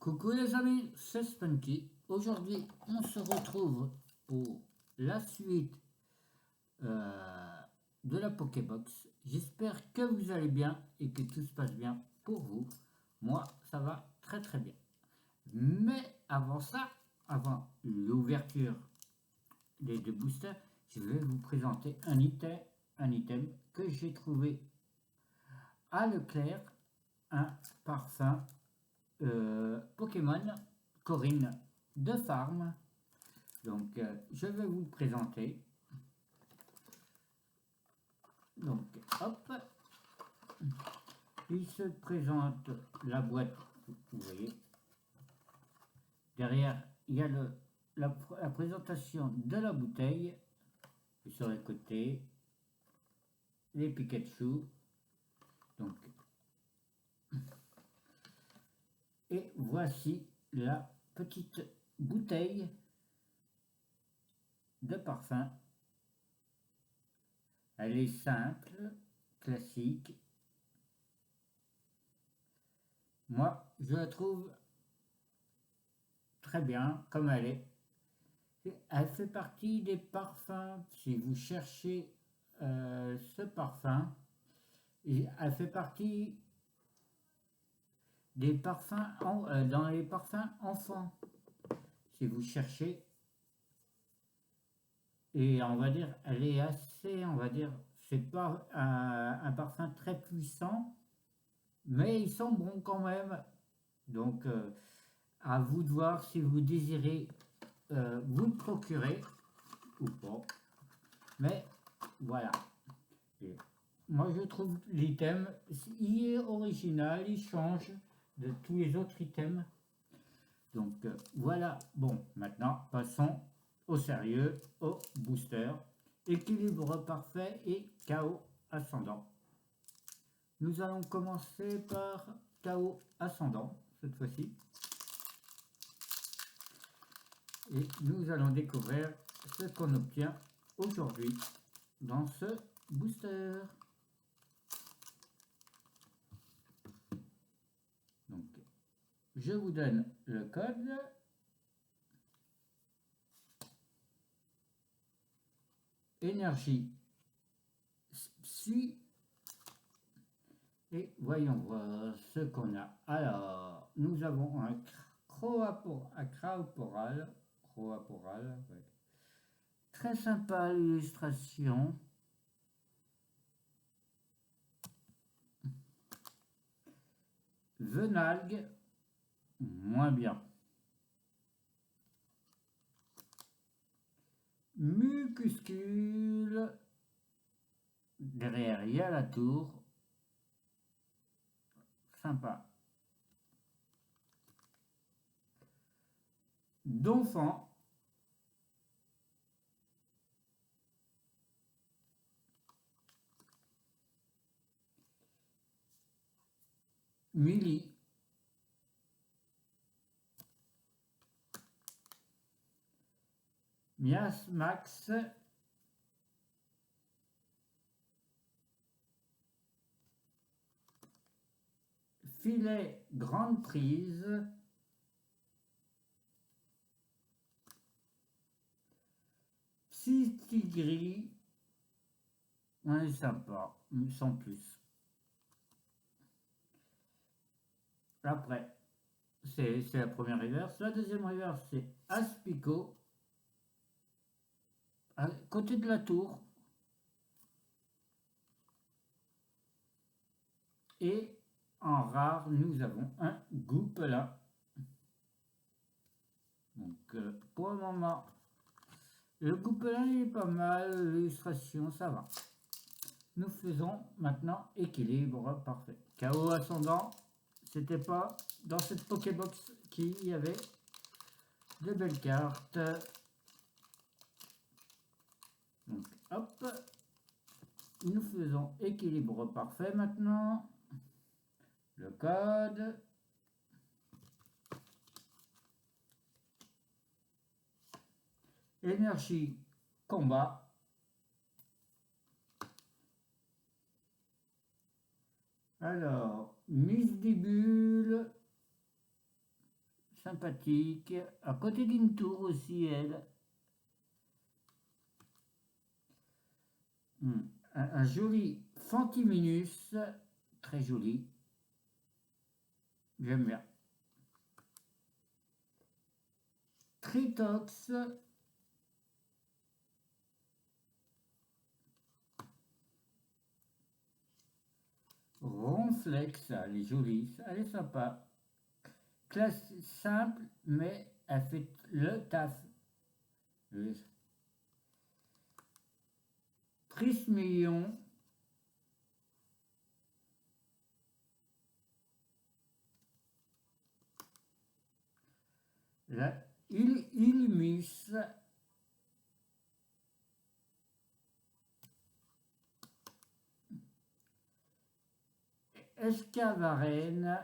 Coucou les amis, c'est Spunky. Aujourd'hui, on se retrouve pour la suite euh, de la Pokébox. J'espère que vous allez bien et que tout se passe bien pour vous. Moi, ça va très très bien. Mais avant ça, avant l'ouverture des deux boosters, je vais vous présenter un item que j'ai trouvé à Leclerc, un parfum Pokémon Corinne de Farm. Donc, je vais vous le présenter. Donc, hop, il se présente la boîte, vous voyez. Derrière, il y a la présentation de la bouteille. Et sur les côtés, les Pikachu. Donc, et voici la petite bouteille de parfum. Elle est simple, classique. Moi, je la trouve très bien comme elle est. Elle fait partie des parfums, si vous cherchez ce parfum, elle fait partie des parfums dans les parfums enfants, si vous cherchez. Et on va dire, elle est assez, on va dire, c'est pas un parfum très puissant, mais ils sont bons quand même. Donc, à vous de voir si vous désirez vous le procurer ou pas. Mais voilà. Et moi, je trouve l'item, il est original, il change de tous les autres items. Donc voilà. Bon, maintenant, passons au sérieux, au booster. Équilibre parfait et chaos ascendant. Nous allons commencer par chaos ascendant, cette fois-ci. Et nous allons découvrir ce qu'on obtient aujourd'hui dans ce booster. Donc, je vous donne le code. Énergie Psy. Et voyons voir ce qu'on a. Alors, nous avons un Cravaporal. Ouais. Très sympa l'illustration. Venalgue, moins bien. Mucuscule, derrière il y a la tour. Sympa. Donphan. Millie. Miasmax. Filet grande prise. Psy-Tigris. On est sympa, sans plus. Après, c'est la première reverse. La deuxième reverse, c'est Aspico. À côté de la tour. Et en rare, nous avons un Goupelin. Donc, pour le moment, le Goupelin est pas mal. L'illustration, ça va. Nous faisons maintenant équilibre parfait. Chaos ascendant, c'était pas dans cette Pokébox qu'il y avait de belles cartes. Donc, hop. Nous faisons équilibre parfait maintenant. Le code. Énergie combat. Alors, Misdibule. sympathique. À côté d'une tour aussi, elle. Un joli Fantiminus, très joli. J'aime bien. Tritox. Ronflex, elle est jolie, elle est sympa. Classe simple, mais elle fait le taf. Prismillon. La Illumus. Escavarène.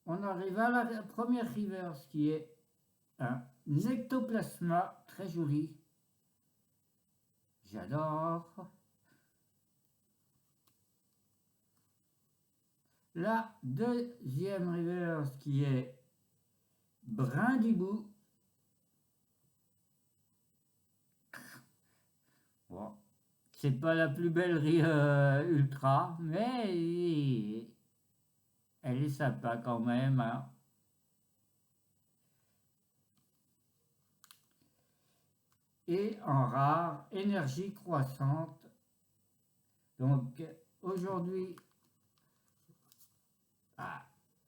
On arrive à la première reverse qui est un Nectoplasma, très joli. J'adore. La deuxième reverse qui est Brindibou. Bon, c'est pas la plus belle ultra, mais elle est sympa quand même, hein. Et en rare, énergie croissante. Donc aujourd'hui,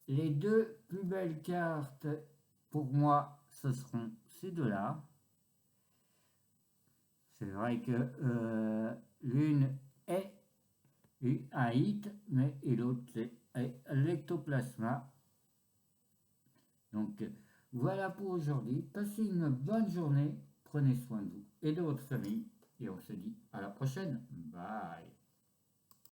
les deux plus belles cartes pour moi, ce seront ces deux-là. C'est vrai que l'une est un hit, mais et l'autre c'est l'ectoplasma. Donc voilà pour aujourd'hui. Passez une bonne journée. Prenez soin de vous et de votre famille. Et on se dit à la prochaine. Bye.